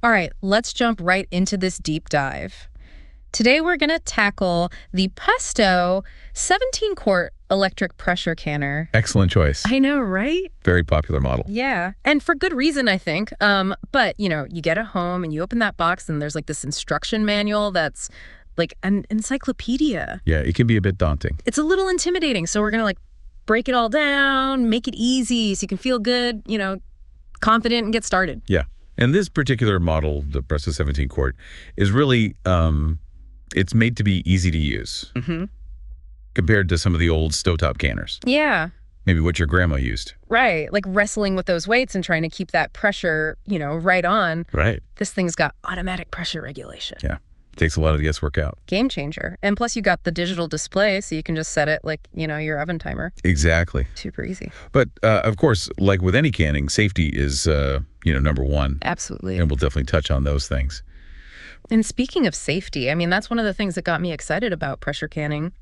All right, let's jump right into this deep dive. Today we're going to tackle the Presto 17-quart electric pressure canner. Excellent choice. I know, right? Very popular model. Yeah, and for good reason, I think. But, you get it home and you open that box and there's like this instruction manual that's like an encyclopedia. Yeah, it can be a bit daunting. It's a little intimidating, so we're going to like break it all down, make it easy so you can feel good, confident and get started. Yeah. And this particular model, the Presto 17 quart, is really, it's made to be easy to use compared to some of the old stovetop canners. Yeah. Maybe what your grandma used. Right. Like wrestling with those weights and trying to keep that pressure, right on. Right. This thing's got automatic pressure regulation. Yeah. Takes a lot of the guesswork out. Game changer. And plus you got the digital display so you can just set it like, your oven timer. Exactly. Super easy. But of course, like with any canning, safety is, number one. Absolutely. And we'll definitely touch on those things. And speaking of safety, I mean, that's one of the things that got me excited about pressure canning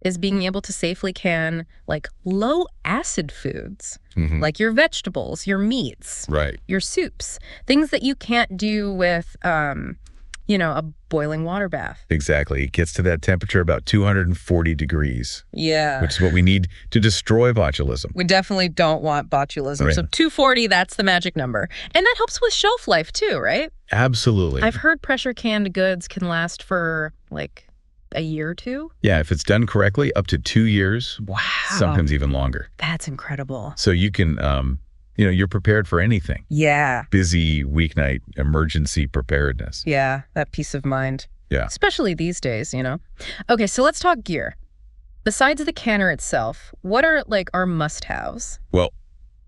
is being able to safely can like low acid foods, like your vegetables, your meats, right, your soups, things that you can't do with, a boiling water bath. Exactly. It gets to that temperature about 240 degrees. Yeah. Which is what we need to destroy botulism. We definitely don't want botulism. Right. So 240, that's the magic number. And that helps with shelf life too, right? Absolutely. I've heard pressure canned goods can last for like a year or two. Yeah, if it's done correctly, up to 2 years. Wow. Sometimes even longer. That's incredible. So you can, you're prepared for anything. Yeah. Busy weeknight emergency preparedness. Yeah, that peace of mind. Yeah. Especially these days, Okay, so let's talk gear. Besides the canner itself, what are like our must-haves? Well,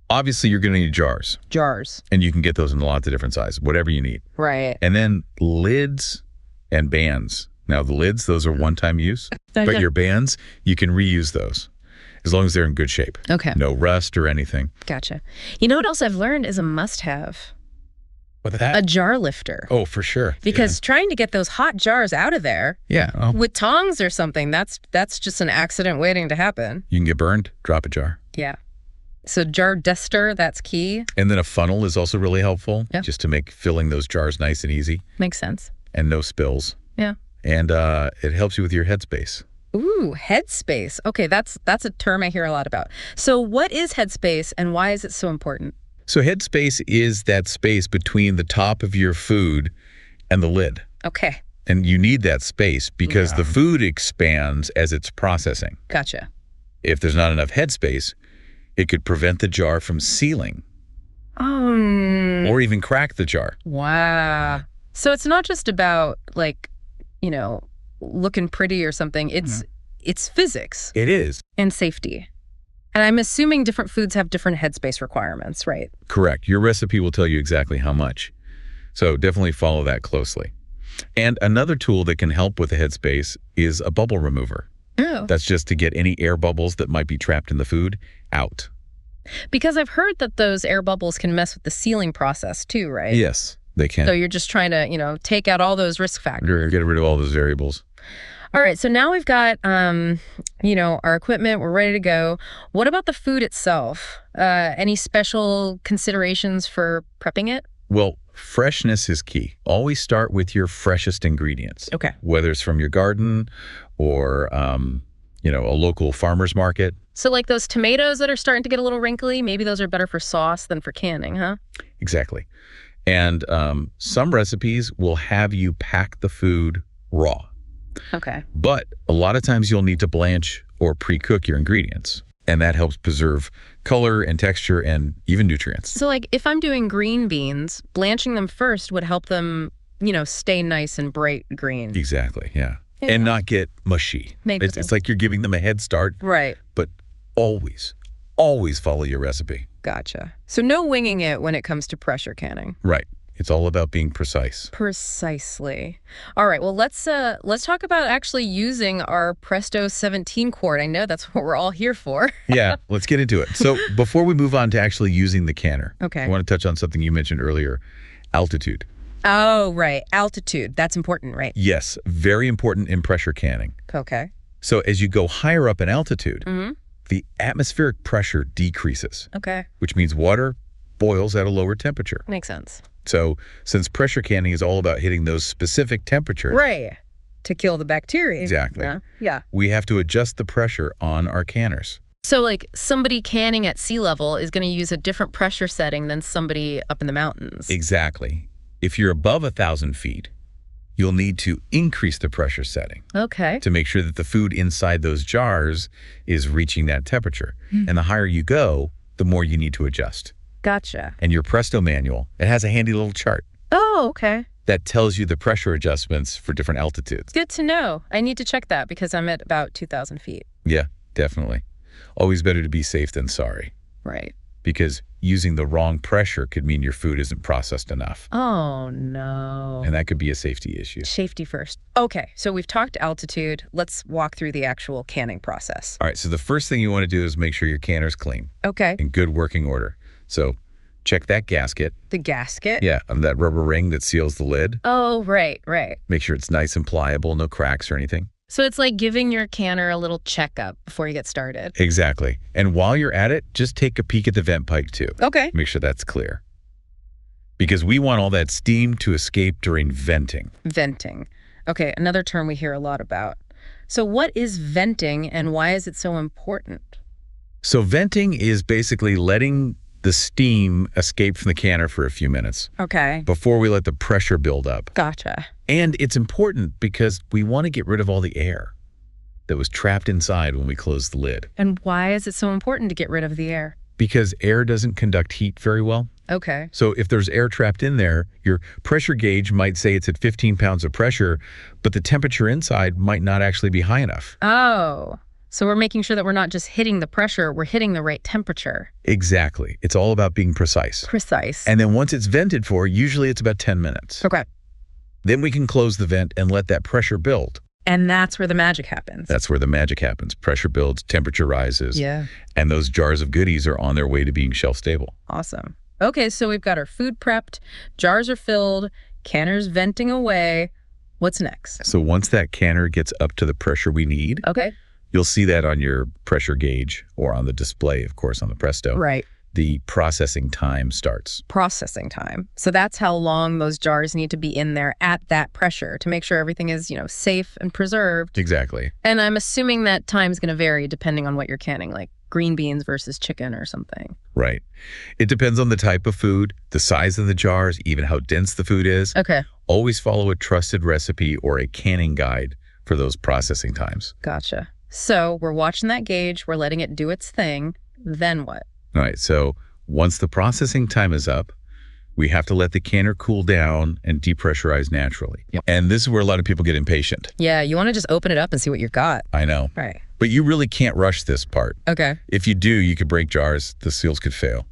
obviously you're going to need jars. Jars. And you can get those in lots of different sizes, whatever you need. Right. And then lids and bands. Now the lids, those are one-time use. But your bands, you can reuse those. As long as they're in good shape. Okay. No rust or anything. Gotcha. You know what else I've learned is a must-have? What's that? A jar lifter. Oh, for sure. Because trying to get those hot jars out of there with tongs or something, that's just an accident waiting to happen. You can get burned, drop a jar. Yeah. So jar duster, that's key. And then a funnel is also really helpful, Yep. just to make filling those jars nice and easy. Makes sense. And no spills. Yeah. And it helps you with your headspace. Ooh, headspace. Okay, that's a term I hear a lot about. So what is headspace and why is it so important? So headspace is that space between the top of your food and the lid. Okay. And you need that space because the food expands as it's processing. Gotcha. If there's not enough headspace, it could prevent the jar from sealing. Or even crack the jar. Wow. So it's not just about like, looking pretty or something. It's physics. It is. And safety. And I'm assuming different foods have different headspace requirements, right? Correct. Your recipe will tell you exactly how much. So definitely follow that closely. And another tool that can help with the headspace is a bubble remover. Oh. That's just to get any air bubbles that might be trapped in the food out. Because I've heard that those air bubbles can mess with the sealing process too, right? Yes, they can. So you're just trying to, take out all those risk factors. Get rid of all those variables. All right, so now we've got, our equipment. We're ready to go. What about the food itself? Any special considerations for prepping it? Well, freshness is key. Always start with your freshest ingredients. Okay. Whether it's from your garden or, a local farmer's market. So like those tomatoes that are starting to get a little wrinkly, maybe those are better for sauce than for canning, huh? Exactly. And some recipes will have you pack the food raw. Okay. But a lot of times you'll need to blanch or pre-cook your ingredients. And that helps preserve color and texture and even nutrients. So like if I'm doing green beans, blanching them first would help them, stay nice and bright green. Exactly, yeah. And not get mushy. It's like you're giving them a head start. Right. But always follow your recipe. Gotcha. So no winging it when it comes to pressure canning. Right. It's all about being precise. Precisely. All right. Well, let's talk about actually using our Presto 17 quart. I know that's what we're all here for. Yeah. Let's get into it. So before we move on to actually using the canner, okay, I want to touch on something you mentioned earlier, altitude. Oh, right. Altitude. That's important, right? Yes. Very important in pressure canning. Okay. So as you go higher up in altitude, the atmospheric pressure decreases. Okay. Which means water boils at a lower temperature. Makes sense. So since pressure canning is all about hitting those specific temperatures. Right. To kill the bacteria. Exactly. Yeah. We have to adjust the pressure on our canners. So like somebody canning at sea level is going to use a different pressure setting than somebody up in the mountains. Exactly. If you're above 1,000 feet, you'll need to increase the pressure setting. Okay. To make sure that the food inside those jars is reaching that temperature. And the higher you go, the more you need to adjust. Gotcha. And your Presto manual, it has a handy little chart Oh, okay. that tells you the pressure adjustments for different altitudes. Good to know. I need to check that because I'm at about 2,000 feet. Yeah, definitely. Always better to be safe than sorry, Right. because using the wrong pressure could mean your food isn't processed enough. Oh, no. And that could be a safety issue. Safety first. Okay, so we've talked altitude. Let's walk through the actual canning process. All right, so the first thing you want to do is make sure your canner's clean, Okay. in good working order. So check that gasket. The gasket? Yeah, and that rubber ring that seals the lid. Oh, right. Make sure it's nice and pliable, no cracks or anything. So it's like giving your canner a little checkup before you get started. Exactly. And while you're at it, just take a peek at the vent pipe too. Okay. Make sure that's clear. Because we want all that steam to escape during venting. Venting. Okay, another term we hear a lot about. So what is venting and why is it so important? So venting is basically letting the steam escape from the canner for a few minutes Okay. before we let the pressure build up. Gotcha. And it's important because we want to get rid of all the air that was trapped inside when we closed the lid. And why is it so important to get rid of the air? Because air doesn't conduct heat very well. Okay. So if there's air trapped in there, your pressure gauge might say it's at 15 pounds of pressure, but the temperature inside might not actually be high enough. Oh, so we're making sure that we're not just hitting the pressure, we're hitting the right temperature. Exactly. It's all about being precise. Precise. And then once it's vented for, usually it's about 10 minutes. Okay. Then we can close the vent and let that pressure build. And that's where the magic happens. That's where the magic happens. Pressure builds, temperature rises. Yeah. And those jars of goodies are on their way to being shelf stable. Awesome. Okay, so we've got our food prepped, jars are filled, canners venting away. What's next? So once that canner gets up to the pressure we need, Okay. you'll see that on your pressure gauge or on the display, of course, on the Presto. Right. The processing time starts. Processing time. So that's how long those jars need to be in there at that pressure to make sure everything is, safe and preserved. Exactly. And I'm assuming that time's going to vary depending on what you're canning, like green beans versus chicken or something. Right. It depends on the type of food, the size of the jars, even how dense the food is. Okay. Always follow a trusted recipe or a canning guide for those processing times. Gotcha. So we're watching that gauge, we're letting it do its thing. Then what? All right. So once the processing time is up, we have to let the canner cool down and depressurize naturally. Yep. And this is where a lot of people get impatient. Yeah, you want to just open it up and see what you got. I know. Right. But you really can't rush this part. Okay. If you do, you could break jars. The seals could fail.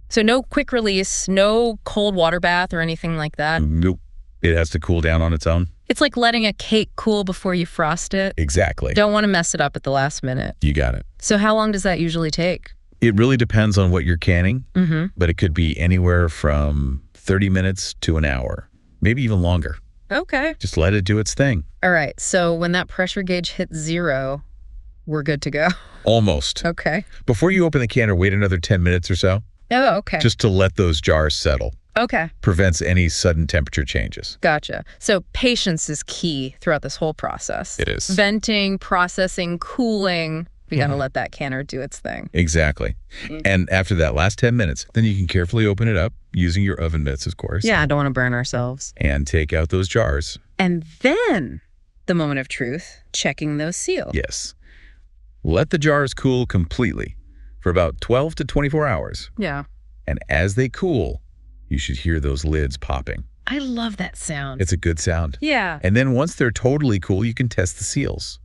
So no quick release, no cold water bath or anything like that. Nope. It has to cool down on its own. It's like letting a cake cool before you frost it. Exactly. Don't want to mess it up at the last minute. You got it. So how long does that usually take? It really depends on what you're canning, but it could be anywhere from 30 minutes to an hour, maybe even longer. Okay. Just let it do its thing. All right. So when that pressure gauge hits 0, we're good to go. Almost. Okay. Before you open the canner, wait another 10 minutes or so, Oh, okay. just to let those jars settle. Okay. Prevents any sudden temperature changes. Gotcha. So patience is key throughout this whole process. It is. Venting, processing, cooling. We got to let that canner do its thing. Exactly. And after that last 10 minutes, then you can carefully open it up using your oven mitts, of course. Yeah, I don't want to burn ourselves. And take out those jars. And then the moment of truth, checking those seals. Yes. Let the jars cool completely for about 12 to 24 hours. Yeah. And as they cool, you should hear those lids popping. I love that sound. It's a good sound. Yeah. And then once they're totally cool, you can test the seals.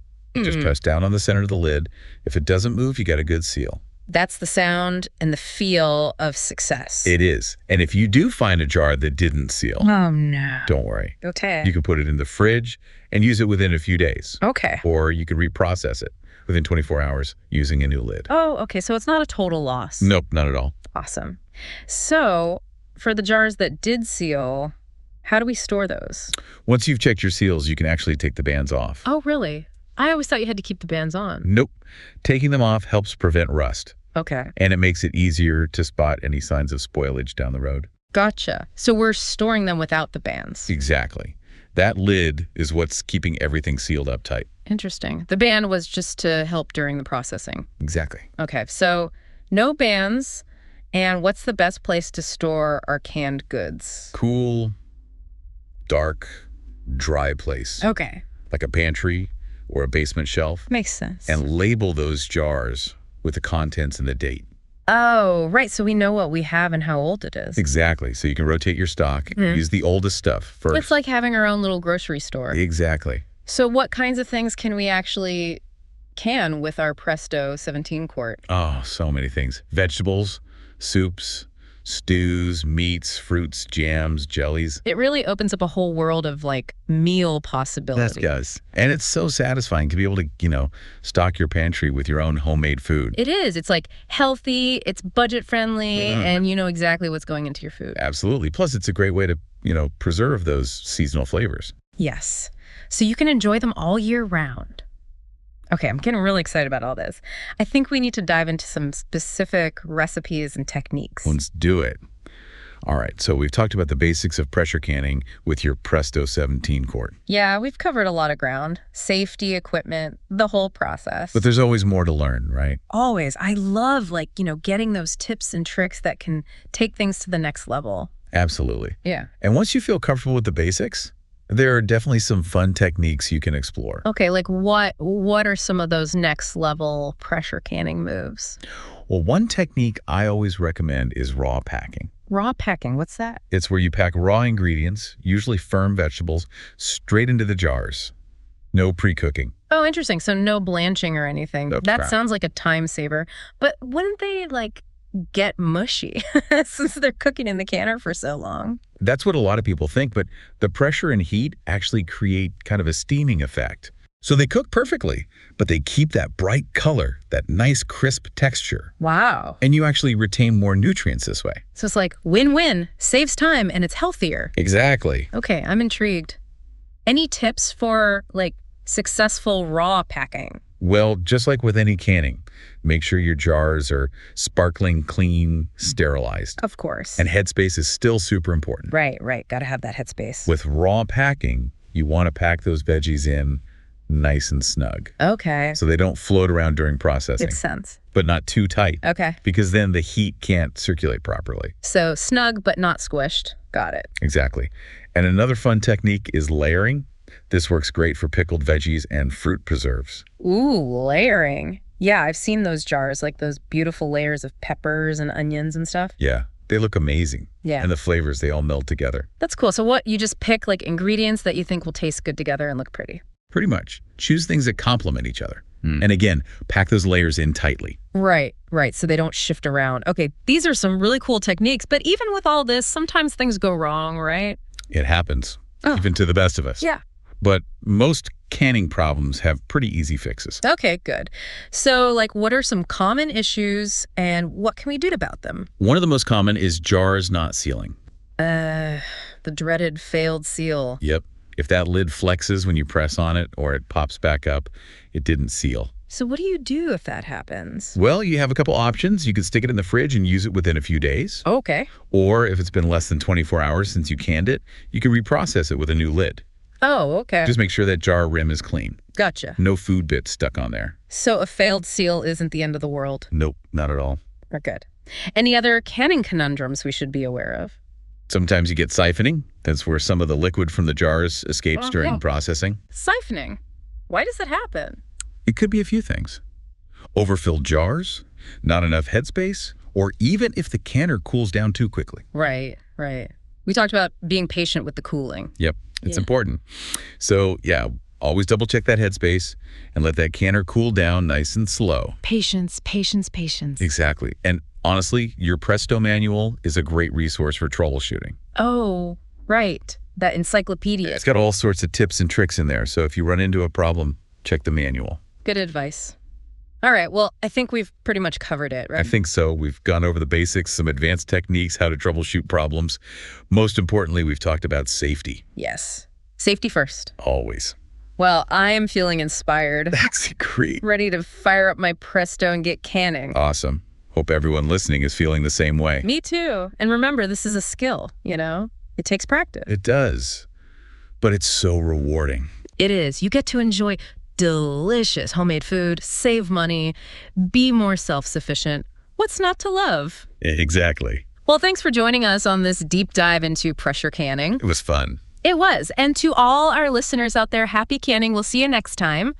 Just press down on the center of the lid. If it doesn't move, you got a good seal. That's the sound and the feel of success. It is. And if you do find a jar that didn't seal, Oh, no. don't worry. Okay. You can put it in the fridge and use it within a few days. Okay. Or you can reprocess it within 24 hours using a new lid. Oh, okay. So it's not a total loss. Nope, not at all. Awesome. So for the jars that did seal, how do we store those? Once you've checked your seals, you can actually take the bands off. Oh, really? I always thought you had to keep the bands on. Nope. Taking them off helps prevent rust. Okay. And it makes it easier to spot any signs of spoilage down the road. Gotcha. So we're storing them without the bands. Exactly. That lid is what's keeping everything sealed up tight. Interesting. The band was just to help during the processing. Exactly. Okay, so no bands. And what's the best place to store our canned goods? Cool, dark, dry place. Okay. Like a pantry or a basement shelf. Makes sense. And label those jars with the contents and the date. Oh, right. So we know what we have and how old it is. Exactly. So you can rotate your stock. Use the oldest stuff first. It's like having our own little grocery store. Exactly. So what kinds of things can we actually can with our Presto 17 quart? Oh, so many things. Vegetables, soups, stews, meats, fruits, jams, jellies. It really opens up a whole world of like meal possibilities. That does. And it's so satisfying to be able to, stock your pantry with your own homemade food. It is. It's like healthy, it's budget friendly, and you know exactly what's going into your food. Absolutely. Plus, it's a great way to, preserve those seasonal flavors. Yes. So you can enjoy them all year round. Okay, I'm getting really excited about all this. I think we need to dive into some specific recipes and techniques. Let's do it. All right, so we've talked about the basics of pressure canning with your Presto 17 quart. Yeah, we've covered a lot of ground. Safety, equipment, the whole process. But there's always more to learn, right? Always. I love, getting those tips and tricks that can take things to the next level. Absolutely. Yeah. And once you feel comfortable with the basics, there are definitely some fun techniques you can explore. Okay, like what are some of those next level pressure canning moves? Well, one technique I always recommend is raw packing. Raw packing, what's that? It's where you pack raw ingredients, usually firm vegetables, straight into the jars. No pre-cooking. Oh, interesting. So no blanching or anything. No That crap. sounds like a time saver. But wouldn't they get mushy since they're cooking in the canner for so long? That's what a lot of people think, but the pressure and heat actually create kind of a steaming effect. So they cook perfectly, but they keep that bright color, that nice crisp texture. Wow. And you actually retain more nutrients this way. So it's like win-win, saves time, and it's healthier. Exactly. Okay, I'm intrigued. Any tips for successful raw packing? Well, just like with any canning, make sure your jars are sparkling, clean, sterilized. Of course. And headspace is still super important. Right. Got to have that headspace. With raw packing, you want to pack those veggies in nice and snug. Okay. So they don't float around during processing. Makes sense. But not too tight. Okay. Because then the heat can't circulate properly. So snug but not squished. Got it. Exactly. And another fun technique is layering. This works great for pickled veggies and fruit preserves. Ooh, layering. Yeah, I've seen those jars, like those beautiful layers of peppers and onions and stuff. Yeah, they look amazing. Yeah. And the flavors, they all meld together. That's cool. So what, you just pick ingredients that you think will taste good together and look pretty? Pretty much. Choose things that complement each other. And again, pack those layers in tightly. Right. So they don't shift around. Okay, these are some really cool techniques, but even with all this, sometimes things go wrong, right? It happens, even to the best of us. Yeah. But most canning problems have pretty easy fixes. Okay, good. So, what are some common issues and what can we do about them? One of the most common is jars not sealing. The dreaded failed seal. Yep. If that lid flexes when you press on it or it pops back up, it didn't seal. So what do you do if that happens? Well, you have a couple options. You can stick it in the fridge and use it within a few days. Okay. Or if it's been less than 24 hours since you canned it, you can reprocess it with a new lid. Oh, okay. Just make sure that jar rim is clean. Gotcha. No food bits stuck on there. So a failed seal isn't the end of the world? Nope, not at all. We're good. Any other canning conundrums we should be aware of? Sometimes you get siphoning. That's where some of the liquid from the jars escapes during processing. Siphoning. Why does that happen? It could be a few things. Overfilled jars, not enough headspace, or even if the canner cools down too quickly. Right. We talked about being patient with the cooling. Yep, it's important. So yeah, always double check that headspace and let that canner cool down nice and slow. Patience. Exactly. And honestly, your Presto manual is a great resource for troubleshooting. Oh, right. That encyclopedia. It's got all sorts of tips and tricks in there. So if you run into a problem, check the manual. Good advice. All right. Well, I think we've pretty much covered it, right? I think so. We've gone over the basics, some advanced techniques, how to troubleshoot problems. Most importantly, we've talked about safety. Yes. Safety first. Always. Well, I'm feeling inspired. That's great. Ready to fire up my Presto and get canning. Awesome. Hope everyone listening is feeling the same way. Me too. And remember, this is a skill, you know? It takes practice. It does. But it's so rewarding. It is. You get to enjoy delicious homemade food, save money, be more self-sufficient. What's not to love? Exactly. Well, thanks for joining us on this deep dive into pressure canning. It was fun. It was. And to all our listeners out there, happy canning. We'll see you next time.